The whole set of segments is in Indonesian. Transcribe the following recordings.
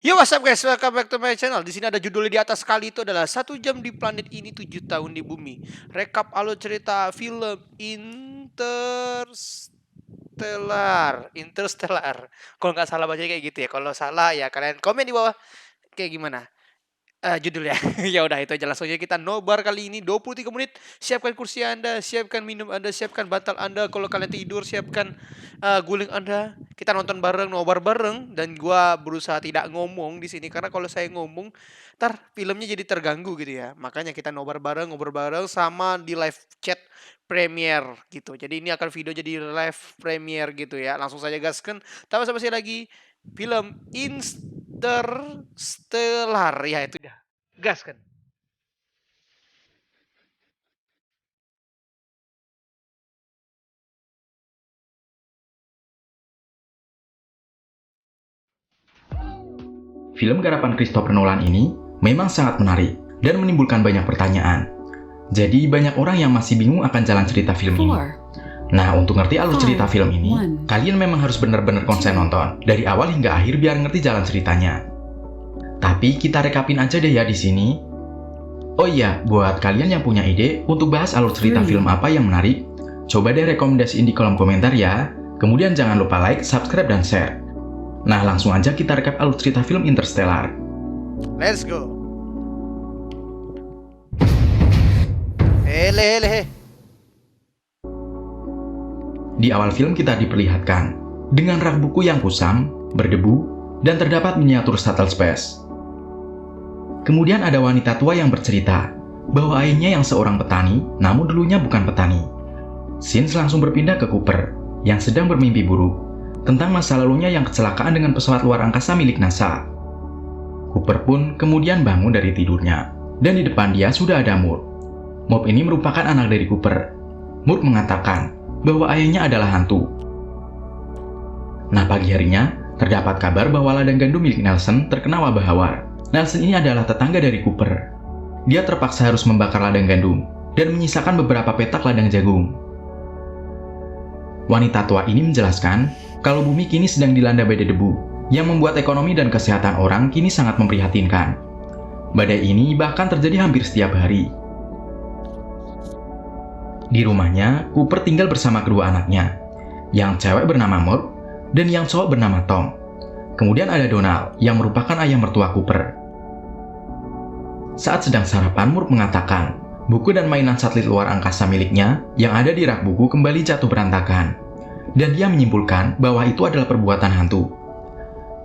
Yo, what's up guys? Welcome back to my channel. Di sini ada judulnya di atas sekali, itu adalah 1 jam di planet ini, 7 tahun di bumi. Rekap alur cerita film Interstellar. Kalau nggak salah bacanya kayak gitu ya. Kalau salah ya kalian komen di bawah kayak gimana judulnya. Ya udah, itu aja, langsung aja kita nobar kali ini 23 menit. Siapkan kursi Anda, siapkan minum Anda, siapkan bantal Anda. Kalau kalian tidur, siapkan guling Anda. Kita nonton bareng, nobar bareng, dan gua berusaha tidak ngomong di sini karena kalau saya ngomong ntar filmnya jadi terganggu gitu ya. Makanya kita nobar bareng, ngobrol bareng sama di live chat premiere gitu. Jadi ini akan video jadi live premiere gitu ya. Langsung saja gaskan. Tanpa basa-basi lagi, film Interstellar ya, itu dah. Gas kan? Film garapan Christopher Nolan ini memang sangat menarik dan menimbulkan banyak pertanyaan. Jadi banyak orang yang masih bingung akan jalan cerita film ini. Nah, untuk ngerti alur cerita film ini, kalian memang harus benar-benar konsen nonton dari awal hingga akhir biar ngerti jalan ceritanya. Tapi kita rekapin aja deh ya di sini. Oh iya, buat kalian yang punya ide untuk bahas alur cerita film apa yang menarik, coba deh rekomendasiin di kolom komentar ya. Kemudian jangan lupa like, subscribe, dan share. Nah, langsung aja kita rekap alur cerita film Interstellar. Let's go. Hele. Di awal film kita diperlihatkan dengan rak buku yang kusam, berdebu, dan terdapat miniatur shuttle space. Kemudian ada wanita tua yang bercerita bahwa ayahnya yang seorang petani, namun dulunya bukan petani. Scenes langsung berpindah ke Cooper yang sedang bermimpi buruk tentang masa lalunya yang kecelakaan dengan pesawat luar angkasa milik NASA. Cooper pun kemudian bangun dari tidurnya, dan di depan dia sudah ada Murph. Murph ini merupakan anak dari Cooper. Murph mengatakan bahwa ayahnya adalah hantu. Nah, pagi harinya, terdapat kabar bahwa ladang gandum milik Nelson terkena wabah hawar. Nelson ini adalah tetangga dari Cooper. Dia terpaksa harus membakar ladang gandum, dan menyisakan beberapa petak ladang jagung. Wanita tua ini menjelaskan kalau bumi kini sedang dilanda badai debu, yang membuat ekonomi dan kesehatan orang kini sangat memprihatinkan. Badai ini bahkan terjadi hampir setiap hari. Di rumahnya, Cooper tinggal bersama kedua anaknya, yang cewek bernama Murph dan yang cowok bernama Tom. Kemudian ada Donald, yang merupakan ayah mertua Cooper. Saat sedang sarapan, Murph mengatakan buku dan mainan satelit luar angkasa miliknya yang ada di rak buku kembali jatuh berantakan. Dan dia menyimpulkan bahwa itu adalah perbuatan hantu.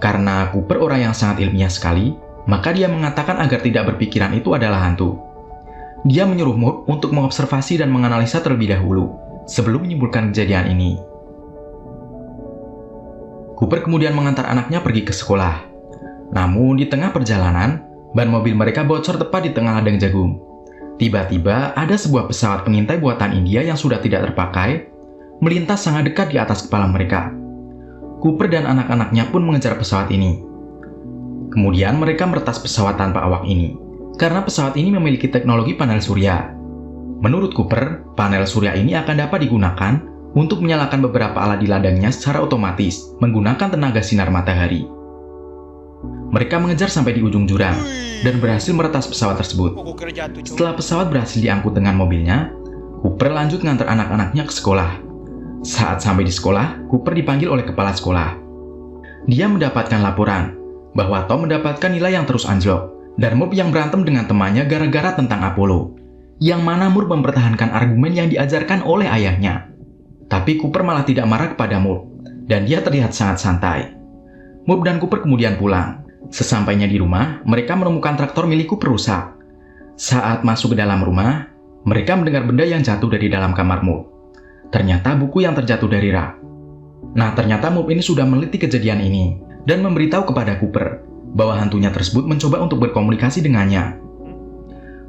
Karena Cooper orang yang sangat ilmiah sekali, maka dia mengatakan agar tidak berpikiran itu adalah hantu. Dia menyuruh Murph untuk mengobservasi dan menganalisa terlebih dahulu, sebelum menyimpulkan kejadian ini. Cooper kemudian mengantar anaknya pergi ke sekolah. Namun di tengah perjalanan, ban mobil mereka bocor tepat di tengah ladang jagung. Tiba-tiba ada sebuah pesawat pengintai buatan India yang sudah tidak terpakai, melintas sangat dekat di atas kepala mereka. Cooper dan anak-anaknya pun mengejar pesawat ini. Kemudian mereka meretas pesawat tanpa awak ini, karena pesawat ini memiliki teknologi panel surya. Menurut Cooper, panel surya ini akan dapat digunakan untuk menyalakan beberapa alat di ladangnya secara otomatis menggunakan tenaga sinar matahari. Mereka mengejar sampai di ujung jurang dan berhasil meretas pesawat tersebut. Setelah pesawat berhasil diangkut dengan mobilnya, Cooper lanjut mengantar anak-anaknya ke sekolah. Saat sampai di sekolah, Cooper dipanggil oleh kepala sekolah. Dia mendapatkan laporan bahwa Tom mendapatkan nilai yang terus anjlok, dan Murph yang berantem dengan temannya gara-gara tentang Apollo, yang mana Murph mempertahankan argumen yang diajarkan oleh ayahnya. Tapi Cooper malah tidak marah kepada Murph, dan dia terlihat sangat santai. Murph dan Cooper kemudian pulang. Sesampainya di rumah, mereka menemukan traktor milik Cooper rusak. Saat masuk ke dalam rumah, mereka mendengar benda yang jatuh dari dalam kamar Murph. Ternyata buku yang terjatuh dari rak. Nah, ternyata Murph ini sudah meneliti kejadian ini dan memberitahu kepada Cooper bahwa hantunya tersebut mencoba untuk berkomunikasi dengannya.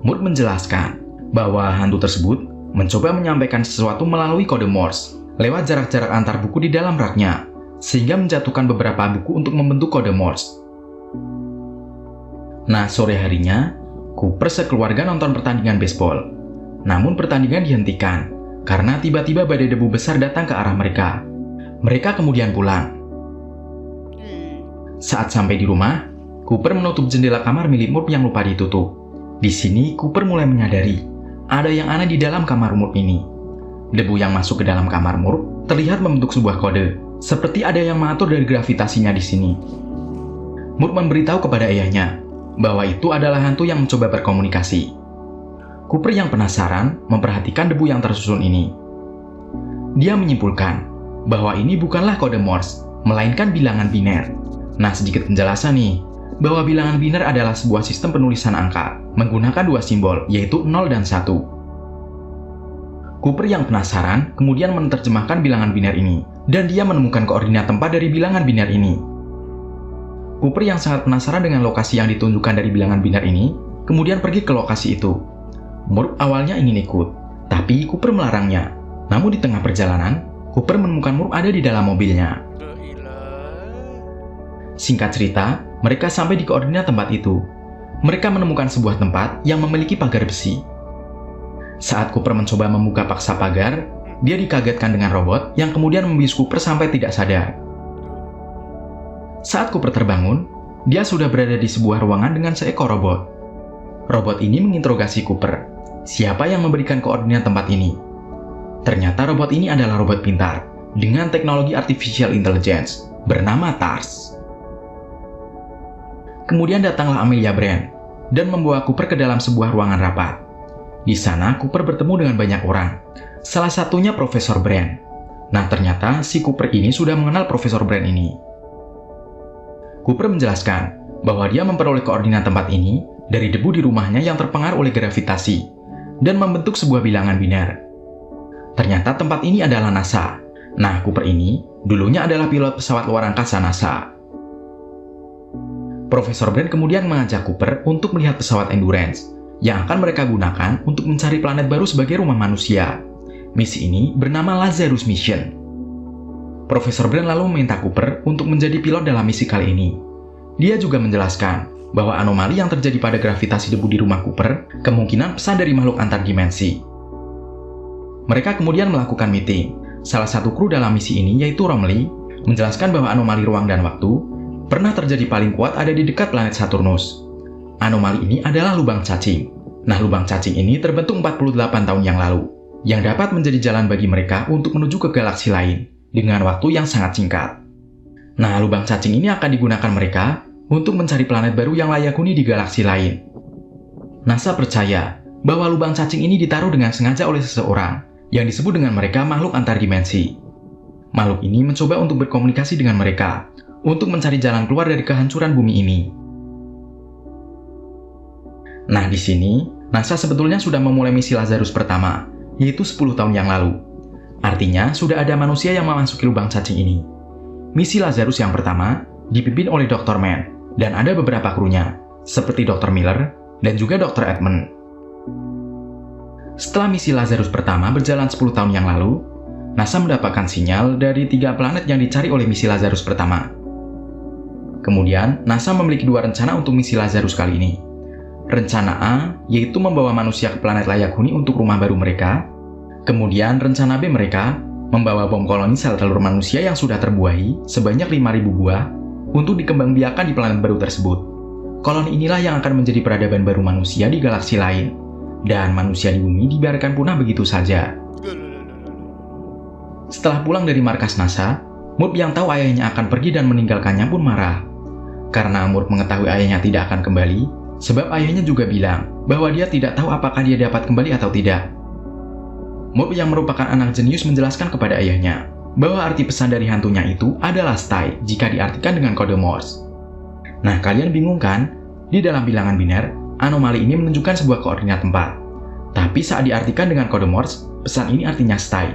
Murph menjelaskan bahwa hantu tersebut mencoba menyampaikan sesuatu melalui kode Morse lewat jarak-jarak antar buku di dalam raknya, sehingga menjatuhkan beberapa buku untuk membentuk kode Morse. Nah, sore harinya, Cooper sekeluarga nonton pertandingan baseball. Namun pertandingan dihentikan karena tiba-tiba badai debu besar datang ke arah mereka. Mereka kemudian pulang. Saat sampai di rumah, Cooper menutup jendela kamar milik Murph yang lupa ditutup. Di sini, Cooper mulai menyadari ada yang aneh di dalam kamar Murph ini. Debu yang masuk ke dalam kamar Murph terlihat membentuk sebuah kode, seperti ada yang mengatur dari gravitasinya di sini. Murph memberitahu kepada ayahnya bahwa itu adalah hantu yang mencoba berkomunikasi. Cooper yang penasaran memperhatikan debu yang tersusun ini. Dia menyimpulkan bahwa ini bukanlah kode Morse, melainkan bilangan biner. Nah, sedikit penjelasan nih, bahwa bilangan biner adalah sebuah sistem penulisan angka menggunakan dua simbol, yaitu 0 dan 1. Cooper yang penasaran kemudian menerjemahkan bilangan biner ini, dan dia menemukan koordinat tempat dari bilangan biner ini. Cooper yang sangat penasaran dengan lokasi yang ditunjukkan dari bilangan biner ini, kemudian pergi ke lokasi itu. Murph awalnya ingin ikut, tapi Cooper melarangnya. Namun di tengah perjalanan, Cooper menemukan Murph ada di dalam mobilnya. Singkat cerita, mereka sampai di koordinat tempat itu. Mereka menemukan sebuah tempat yang memiliki pagar besi. Saat Cooper mencoba membuka paksa pagar, dia dikagetkan dengan robot yang kemudian membius Cooper sampai tidak sadar. Saat Cooper terbangun, dia sudah berada di sebuah ruangan dengan seekor robot. Robot ini menginterogasi Cooper, siapa yang memberikan koordinat tempat ini. Ternyata robot ini adalah robot pintar dengan teknologi artificial intelligence bernama TARS. Kemudian datanglah Amelia Brand dan membawa Cooper ke dalam sebuah ruangan rapat. Di sana Cooper bertemu dengan banyak orang, salah satunya Profesor Brand. Nah, ternyata si Cooper ini sudah mengenal Profesor Brand ini. Cooper menjelaskan bahwa dia memperoleh koordinat tempat ini dari debu di rumahnya yang terpengaruh oleh gravitasi dan membentuk sebuah bilangan biner. Ternyata tempat ini adalah NASA. Nah, Cooper ini dulunya adalah pilot pesawat luar angkasa NASA. Profesor Brand kemudian mengajak Cooper untuk melihat pesawat Endurance yang akan mereka gunakan untuk mencari planet baru sebagai rumah manusia. Misi ini bernama Lazarus Mission. Profesor Brand lalu meminta Cooper untuk menjadi pilot dalam misi kali ini. Dia juga menjelaskan bahwa anomali yang terjadi pada gravitasi debu di rumah Cooper kemungkinan pesan dari makhluk antar dimensi. Mereka kemudian melakukan meeting. Salah satu kru dalam misi ini, yaitu Romley, menjelaskan bahwa anomali ruang dan waktu pernah terjadi paling kuat ada di dekat planet Saturnus. Anomali ini adalah lubang cacing. Nah, lubang cacing ini terbentuk 48 tahun yang lalu, yang dapat menjadi jalan bagi mereka untuk menuju ke galaksi lain dengan waktu yang sangat singkat. Nah, lubang cacing ini akan digunakan mereka untuk mencari planet baru yang layak huni di galaksi lain. NASA percaya bahwa lubang cacing ini ditaruh dengan sengaja oleh seseorang yang disebut dengan mereka makhluk antar dimensi. Makhluk ini mencoba untuk berkomunikasi dengan mereka untuk mencari jalan keluar dari kehancuran bumi ini. Nah, di sini, NASA sebetulnya sudah memulai misi Lazarus pertama, yaitu 10 tahun yang lalu. Artinya, sudah ada manusia yang memasuki lubang cacing ini. Misi Lazarus yang pertama dipimpin oleh Dr. Mann, dan ada beberapa krunya, seperti Dr. Miller dan juga Dr. Edmund. Setelah misi Lazarus pertama berjalan 10 tahun yang lalu, NASA mendapatkan sinyal dari 3 planet yang dicari oleh misi Lazarus pertama. Kemudian, NASA memiliki 2 rencana untuk misi Lazarus kali ini. Rencana A, yaitu membawa manusia ke planet layak huni untuk rumah baru mereka. Kemudian, rencana B mereka, membawa bom koloni sel telur manusia yang sudah terbuahi sebanyak 5.000 buah untuk dikembangbiakan di planet baru tersebut. Koloni inilah yang akan menjadi peradaban baru manusia di galaksi lain. Dan manusia di bumi dibiarkan punah begitu saja. Setelah pulang dari markas NASA, Murph yang tahu ayahnya akan pergi dan meninggalkannya pun marah. Karena Murph mengetahui ayahnya tidak akan kembali, sebab ayahnya juga bilang bahwa dia tidak tahu apakah dia dapat kembali atau tidak. Murph yang merupakan anak jenius menjelaskan kepada ayahnya bahwa arti pesan dari hantunya itu adalah stay jika diartikan dengan kode Morse. Nah, kalian bingung kan? Di dalam bilangan biner, anomali ini menunjukkan sebuah koordinat tempat. Tapi saat diartikan dengan kode Morse, pesan ini artinya stay.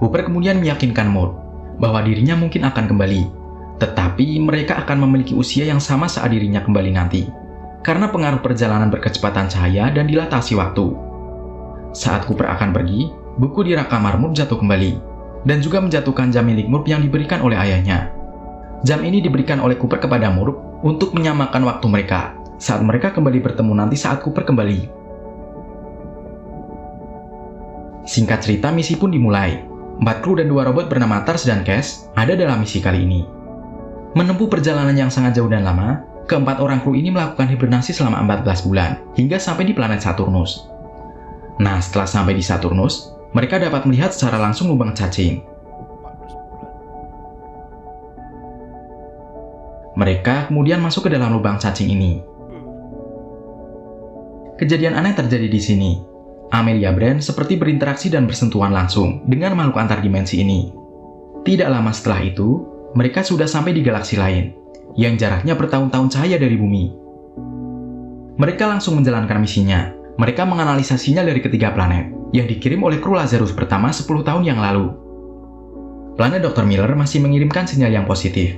Cooper kemudian meyakinkan Murph bahwa dirinya mungkin akan kembali, tetapi mereka akan memiliki usia yang sama saat dirinya kembali nanti, karena pengaruh perjalanan berkecepatan cahaya dan dilatasi waktu. Saat Cooper akan pergi, buku di rak kamar Murph jatuh kembali, dan juga menjatuhkan jam milik Murph yang diberikan oleh ayahnya. Jam ini diberikan oleh Cooper kepada Murph untuk menyamakan waktu mereka, saat mereka kembali bertemu nanti saat Cooper kembali. Singkat cerita, misi pun dimulai. 4 kru dan 2 robot bernama Tars dan Cass ada dalam misi kali ini. Menempuh perjalanan yang sangat jauh dan lama, keempat orang kru ini melakukan hibernasi selama 14 bulan, hingga sampai di planet Saturnus. Nah, setelah sampai di Saturnus, mereka dapat melihat secara langsung lubang cacing. Mereka kemudian masuk ke dalam lubang cacing ini. Kejadian aneh terjadi di sini. Amelia Brand seperti berinteraksi dan bersentuhan langsung dengan makhluk antar dimensi ini. Tidak lama setelah itu, mereka sudah sampai di galaksi lain, yang jaraknya bertahun-tahun cahaya dari bumi. Mereka langsung menjalankan misinya. Mereka menganalisa sinyal dari ketiga planet, yang dikirim oleh kru Lazarus pertama 10 tahun yang lalu. Planet Dr. Miller masih mengirimkan sinyal yang positif.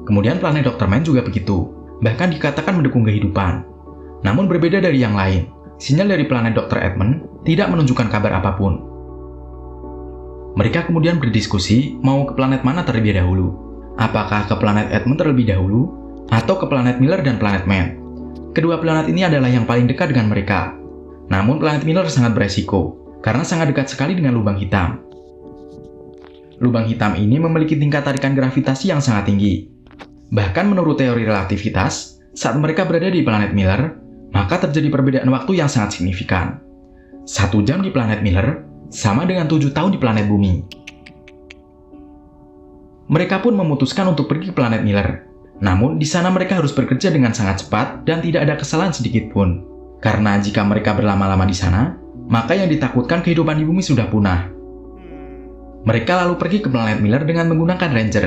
Kemudian planet Dr. Man juga begitu, bahkan dikatakan mendukung kehidupan. Namun berbeda dari yang lain, sinyal dari planet Dr. Edmund tidak menunjukkan kabar apapun. Mereka kemudian berdiskusi mau ke planet mana terlebih dahulu. Apakah ke planet Edmund terlebih dahulu, atau ke planet Miller dan planet Man. Kedua planet ini adalah yang paling dekat dengan mereka. Namun planet Miller sangat beresiko, karena sangat dekat sekali dengan lubang hitam. Lubang hitam ini memiliki tingkat tarikan gravitasi yang sangat tinggi. Bahkan menurut teori relativitas, saat mereka berada di planet Miller, maka terjadi perbedaan waktu yang sangat signifikan. 1 jam di planet Miller sama dengan 7 tahun di planet Bumi. Mereka pun memutuskan untuk pergi ke planet Miller. Namun, di sana mereka harus bekerja dengan sangat cepat dan tidak ada kesalahan sedikit pun. Karena jika mereka berlama-lama di sana, maka yang ditakutkan kehidupan di bumi sudah punah. Mereka lalu pergi ke planet Miller dengan menggunakan Ranger.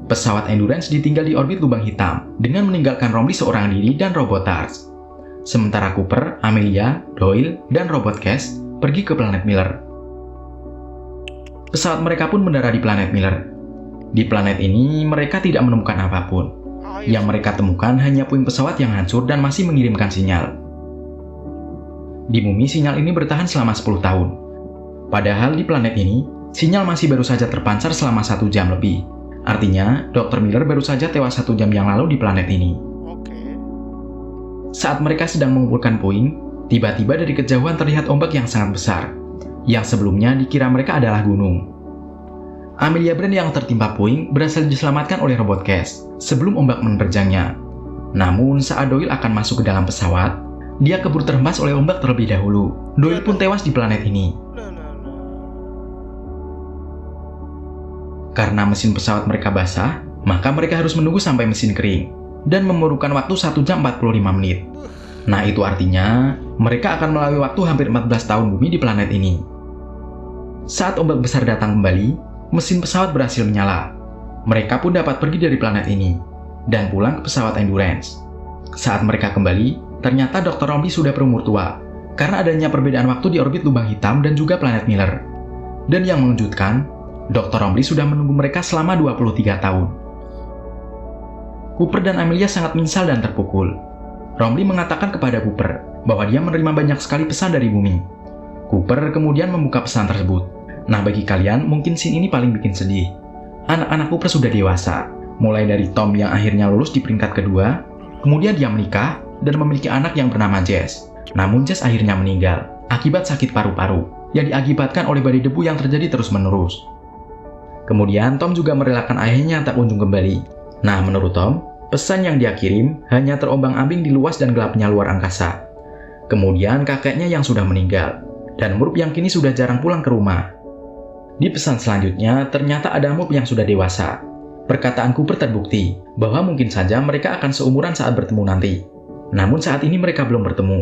Pesawat Endurance ditinggal di orbit lubang hitam dengan meninggalkan Romley seorang diri dan robot Tars. Sementara Cooper, Amelia, Doyle, dan robot Cass pergi ke planet Miller. Pesawat mereka pun mendarat di planet Miller. Di planet ini, mereka tidak menemukan apapun. Yang mereka temukan hanya puing pesawat yang hancur dan masih mengirimkan sinyal. Di bumi, sinyal ini bertahan selama 10 tahun. Padahal di planet ini, sinyal masih baru saja terpancar selama 1 jam lebih. Artinya, Dr. Miller baru saja tewas 1 jam yang lalu di planet ini. Saat mereka sedang mengumpulkan puing, tiba-tiba dari kejauhan terlihat ombak yang sangat besar, yang sebelumnya dikira mereka adalah gunung. Amelia Brand yang tertimpa puing berhasil diselamatkan oleh robot Cass sebelum ombak menerjangnya. Namun, saat Doyle akan masuk ke dalam pesawat, dia keburu terhempas oleh ombak terlebih dahulu. Doyle pun tewas di planet ini. Karena mesin pesawat mereka basah, maka mereka harus menunggu sampai mesin kering, dan memerlukan waktu 1 jam 45 menit. Nah, itu artinya, mereka akan melalui waktu hampir 14 tahun bumi di planet ini. Saat ombak besar datang kembali, mesin pesawat berhasil menyala. Mereka pun dapat pergi dari planet ini, dan pulang ke pesawat Endurance. Saat mereka kembali, ternyata Dr. Romley sudah berumur tua, karena adanya perbedaan waktu di orbit lubang hitam dan juga planet Miller. Dan yang mengejutkan, Dr. Romley sudah menunggu mereka selama 23 tahun. Cooper dan Amelia sangat menyesal dan terpukul. Romley mengatakan kepada Cooper bahwa dia menerima banyak sekali pesan dari bumi. Cooper kemudian membuka pesan tersebut. Nah, bagi kalian, mungkin scene ini paling bikin sedih. Anak-anak Cooper sudah dewasa, mulai dari Tom yang akhirnya lulus di peringkat kedua, kemudian dia menikah dan memiliki anak yang bernama Jess. Namun Jess akhirnya meninggal akibat sakit paru-paru yang diakibatkan oleh badai debu yang terjadi terus-menerus. Kemudian Tom juga merelakan ayahnya tak kunjung kembali. Nah, menurut Tom, pesan yang dia kirim hanya terombang-ambing di luas dan gelapnya luar angkasa. Kemudian kakeknya yang sudah meninggal, dan Murph yang kini sudah jarang pulang ke rumah. Di pesan selanjutnya, ternyata ada Murph yang sudah dewasa. Perkataan Cooper terbukti bahwa mungkin saja mereka akan seumuran saat bertemu nanti. Namun saat ini mereka belum bertemu.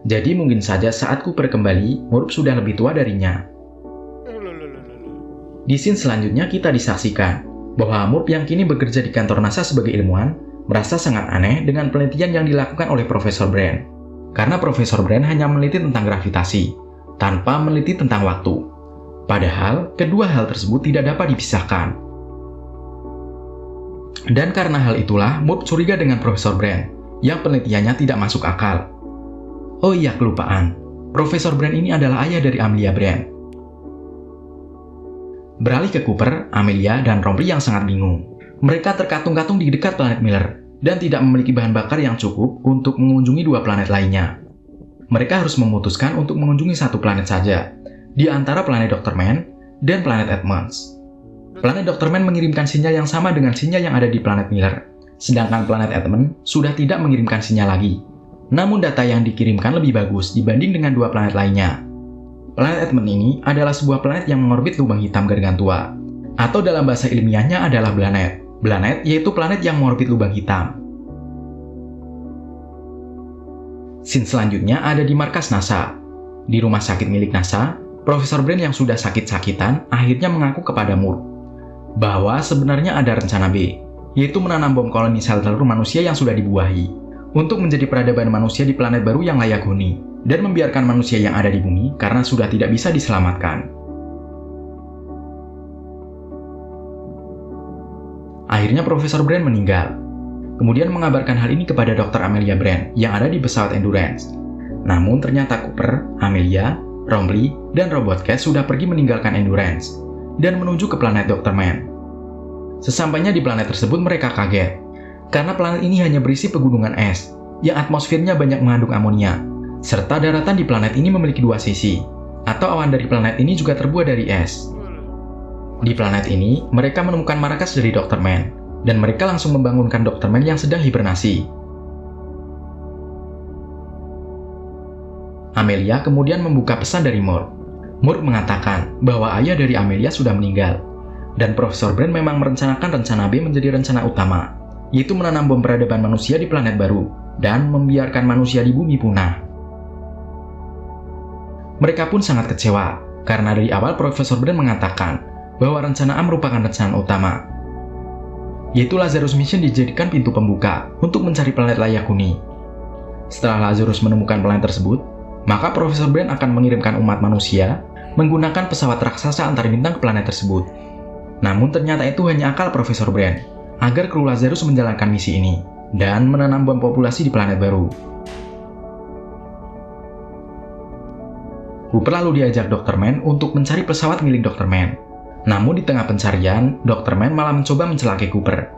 Jadi mungkin saja saat Cooper kembali, Murph sudah lebih tua darinya. Di scene selanjutnya kita disaksikan bahwa Murph yang kini bekerja di kantor NASA sebagai ilmuwan merasa sangat aneh dengan penelitian yang dilakukan oleh Profesor Brand. Karena Profesor Brand hanya meneliti tentang gravitasi, tanpa meneliti tentang waktu. Padahal, kedua hal tersebut tidak dapat dipisahkan. Dan karena hal itulah, Murph curiga dengan Profesor Brand, yang penelitiannya tidak masuk akal. Oh iya, kelupaan. Profesor Brand ini adalah ayah dari Amelia Brand. Beralih ke Cooper, Amelia, dan Romley yang sangat bingung. Mereka terkatung-katung di dekat planet Miller, dan tidak memiliki bahan bakar yang cukup untuk mengunjungi 2 planet lainnya. Mereka harus memutuskan untuk mengunjungi 1 planet saja, di antara planet Dr. Man dan planet Edmonds. Planet Dr. Man mengirimkan sinyal yang sama dengan sinyal yang ada di planet Miller. Sedangkan planet Edmund sudah tidak mengirimkan sinyal lagi. Namun data yang dikirimkan lebih bagus dibanding dengan dua planet lainnya. Planet Edmund ini adalah sebuah planet yang mengorbit lubang hitam gargantua. Atau dalam bahasa ilmiahnya adalah Blanet. Blanet yaitu planet yang mengorbit lubang hitam. Scene selanjutnya ada di markas NASA. Di rumah sakit milik NASA, Profesor Brand yang sudah sakit-sakitan akhirnya mengaku kepada Murph bahwa sebenarnya ada rencana B, yaitu menanam bom koloni sel telur manusia yang sudah dibuahi untuk menjadi peradaban manusia di planet baru yang layak huni dan membiarkan manusia yang ada di bumi karena sudah tidak bisa diselamatkan. Akhirnya Profesor Brand meninggal. Kemudian mengabarkan hal ini kepada Dr. Amelia Brand yang ada di pesawat Endurance. Namun ternyata Cooper, Amelia, Romley, dan Robot Cat sudah pergi meninggalkan Endurance dan menuju ke planet Dr. Man. Sesampainya di planet tersebut mereka kaget, karena planet ini hanya berisi pegunungan es yang atmosfernya banyak mengandung amonia, serta daratan di planet ini memiliki dua sisi, atau awan dari planet ini juga terbuat dari es. Di planet ini, mereka menemukan markas dari Dr. Man, dan mereka langsung membangunkan Dr. Man yang sedang hibernasi. Amelia kemudian membuka pesan dari Murph. Murph mengatakan bahwa ayah dari Amelia sudah meninggal, dan Profesor Brand memang merencanakan rencana B menjadi rencana utama, yaitu menanam bom peradaban manusia di planet baru, dan membiarkan manusia di bumi punah. Mereka pun sangat kecewa, karena dari awal Profesor Brand mengatakan bahwa rencana A merupakan rencana utama, yaitu Lazarus Mission dijadikan pintu pembuka untuk mencari planet layak huni. Setelah Lazarus menemukan planet tersebut, maka Profesor Brand akan mengirimkan umat manusia menggunakan pesawat raksasa antar bintang ke planet tersebut. Namun ternyata itu hanya akal Profesor Brand, agar kru Lazarus menjalankan misi ini, dan menanam bom populasi di planet baru. Cooper lalu diajak Dr. Man untuk mencari pesawat milik Dr. Man. Namun di tengah pencarian, Dr. Man malah mencoba mencelakai Cooper.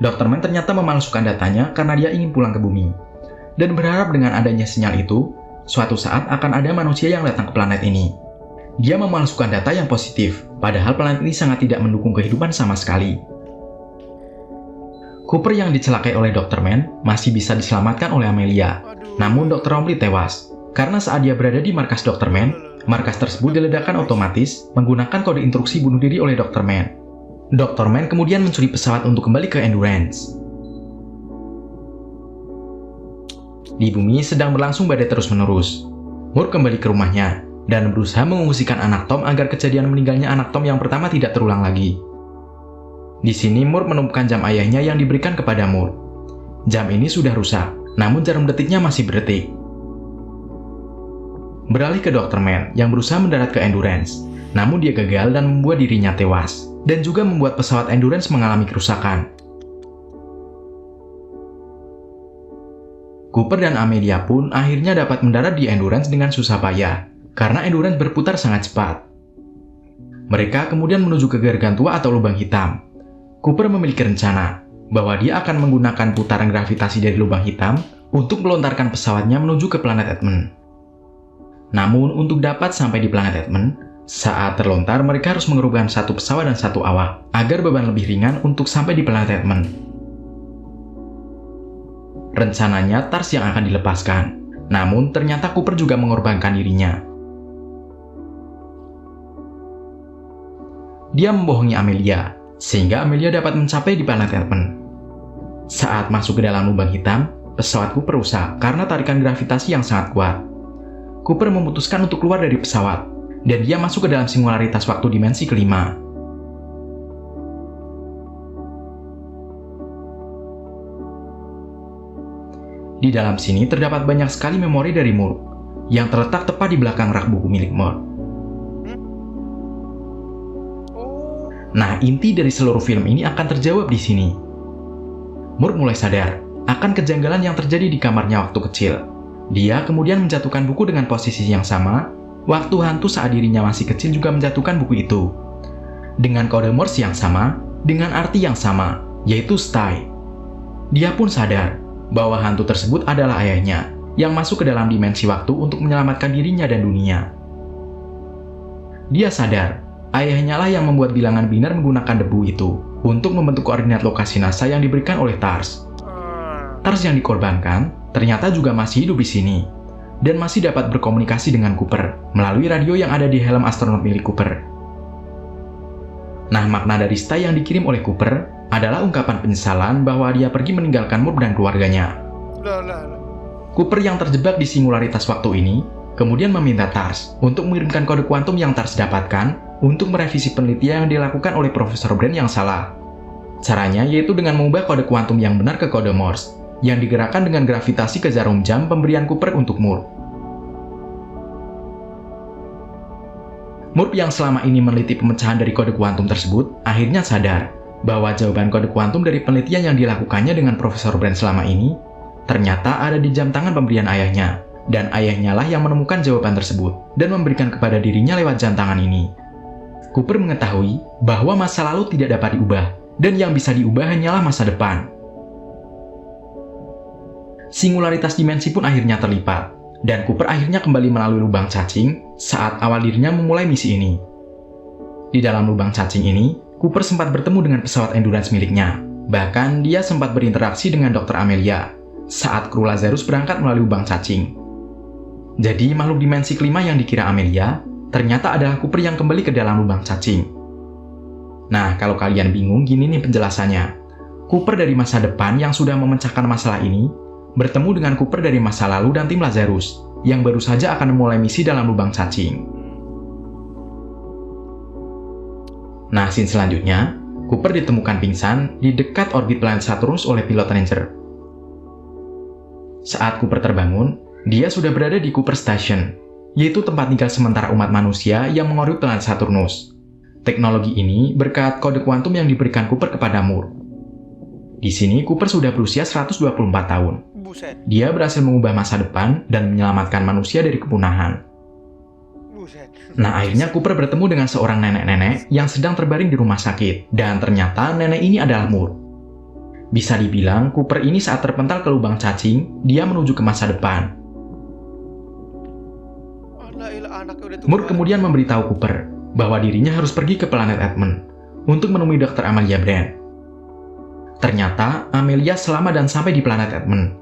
Dr. Man ternyata memalsukan datanya karena dia ingin pulang ke bumi, dan berharap dengan adanya sinyal itu, suatu saat akan ada manusia yang datang ke planet ini. Dia memalsukan data yang positif, padahal planet ini sangat tidak mendukung kehidupan sama sekali. Cooper yang dicelakai oleh Dr. Man masih bisa diselamatkan oleh Amelia, namun Dr. Romley tewas, karena saat dia berada di markas Dr. Man, markas tersebut diledakkan otomatis menggunakan kode instruksi bunuh diri oleh Dr. Man. Dr. Man kemudian mencuri pesawat untuk kembali ke Endurance. Di bumi sedang berlangsung badai terus-menerus. Murph kembali ke rumahnya dan berusaha mengungsikan anak Tom agar kejadian meninggalnya anak Tom yang pertama tidak terulang lagi. Di sini Murph menemukan jam ayahnya yang diberikan kepada Murph. Jam ini sudah rusak, namun jarum detiknya masih berdetik. Beralih ke Dr. Man yang berusaha mendarat ke Endurance, namun dia gagal dan membuat dirinya tewas, dan juga membuat pesawat Endurance mengalami kerusakan. Cooper dan Amelia pun akhirnya dapat mendarat di Endurance dengan susah payah, karena Endurance berputar sangat cepat. Mereka kemudian menuju ke Gargantua atau lubang hitam. Cooper memiliki rencana bahwa dia akan menggunakan putaran gravitasi dari lubang hitam untuk melontarkan pesawatnya menuju ke planet Edmund. Namun untuk dapat sampai di planet Edmund, saat terlontar mereka harus mengerubahkan satu pesawat dan satu awak agar beban lebih ringan untuk sampai di planet Edmund. Rencananya Tars yang akan dilepaskan, namun ternyata Cooper juga mengorbankan dirinya. Dia membohongi Amelia, sehingga Amelia dapat mencapai di planet Edmund. Saat masuk ke dalam lubang hitam, pesawat Cooper rusak karena tarikan gravitasi yang sangat kuat. Cooper memutuskan untuk keluar dari pesawat, dan dia masuk ke dalam singularitas waktu dimensi kelima. Di dalam sini terdapat banyak sekali memori dari Murph, yang terletak tepat di belakang rak buku milik Murph. Nah, inti dari seluruh film ini akan terjawab di sini. Murph mulai sadar akan kejanggalan yang terjadi di kamarnya waktu kecil. Dia kemudian menjatuhkan buku dengan posisi yang sama, waktu hantu saat dirinya masih kecil juga menjatuhkan buku itu. Dengan kode Morse yang sama, dengan arti yang sama, yaitu stay. Dia pun sadar bahwa hantu tersebut adalah ayahnya, yang masuk ke dalam dimensi waktu untuk menyelamatkan dirinya dan dunia. Dia sadar Ayahnya lah yang membuat bilangan biner menggunakan debu itu untuk membentuk koordinat lokasi NASA yang diberikan oleh TARS. TARS yang dikorbankan ternyata juga masih hidup di sini dan masih dapat berkomunikasi dengan Cooper melalui radio yang ada di helm astronot milik Cooper. Nah, makna dari stay yang dikirim oleh Cooper adalah ungkapan penyesalan bahwa dia pergi meninggalkan Murph dan keluarganya. Cooper yang terjebak di singularitas waktu ini kemudian meminta TARS untuk mengirimkan kode kuantum yang TARS dapatkan untuk merevisi penelitian yang dilakukan oleh Profesor Brand yang salah. Caranya yaitu dengan mengubah kode kuantum yang benar ke kode Morse yang digerakkan dengan gravitasi ke jarum jam pemberian Cooper untuk Murph. Murph yang selama ini meneliti pemecahan dari kode kuantum tersebut akhirnya sadar bahwa jawaban kode kuantum dari penelitian yang dilakukannya dengan Profesor Brand selama ini ternyata ada di jam tangan pemberian ayahnya, dan ayahnya lah yang menemukan jawaban tersebut dan memberikan kepada dirinya lewat jam tangan ini. Cooper mengetahui bahwa masa lalu tidak dapat diubah, dan yang bisa diubah hanyalah masa depan. Singularitas dimensi pun akhirnya terlipat, dan Cooper akhirnya kembali melalui lubang cacing saat awal dirinya memulai misi ini. Di dalam lubang cacing ini, Cooper sempat bertemu dengan pesawat Endurance miliknya. Bahkan dia sempat berinteraksi dengan Dr. Amelia saat kru Lazarus berangkat melalui lubang cacing. Jadi makhluk dimensi kelima yang dikira Amelia ternyata adalah Cooper yang kembali ke dalam lubang cacing. Nah, kalau kalian bingung, gini nih penjelasannya. Cooper dari masa depan yang sudah memecahkan masalah ini bertemu dengan Cooper dari masa lalu dan tim Lazarus yang baru saja akan memulai misi dalam lubang cacing. Nah, scene selanjutnya, Cooper ditemukan pingsan di dekat orbit planet Saturnus oleh pilot Ranger. Saat Cooper terbangun, dia sudah berada di Cooper Station, yaitu tempat tinggal sementara umat manusia yang mengorbit planet Saturnus. Teknologi ini berkat kode kuantum yang diberikan Cooper kepada Murph. Di sini, Cooper sudah berusia 124 tahun. Buset. Dia berhasil mengubah masa depan dan menyelamatkan manusia dari kepunahan. Buset. Nah, akhirnya Cooper bertemu dengan seorang nenek-nenek yang sedang terbaring di rumah sakit, dan ternyata nenek ini adalah Murph. Bisa dibilang, Cooper ini saat terpental ke lubang cacing, dia menuju ke masa depan. Murph kemudian memberitahu Cooper bahwa dirinya harus pergi ke planet Edmund untuk menemui Dr. Amelia Brand. Ternyata, Amelia selamat dan sampai di planet Edmund.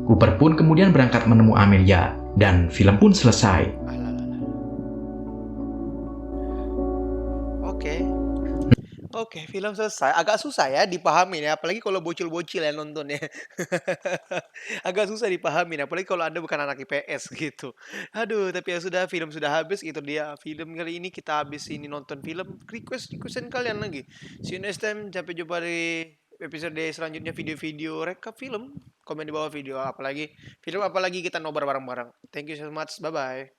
Cooper pun kemudian berangkat menemui Amelia, dan film pun selesai. Oke, film selesai. Agak susah ya dipahami ya, apalagi kalau bocil-bocil yang nonton ya. Agak susah dipahami, apalagi kalau Anda bukan anak IPS gitu. Aduh, tapi ya sudah, film sudah habis, itu dia film kali ini. Kita habis ini nonton film. Request-requestan kalian lagi. See you next time. Sampai jumpa di episode selanjutnya, video-video rekap film. Komen di bawah video apalagi. Film apalagi kita nobar bareng-bareng. Thank you so much. Bye-bye.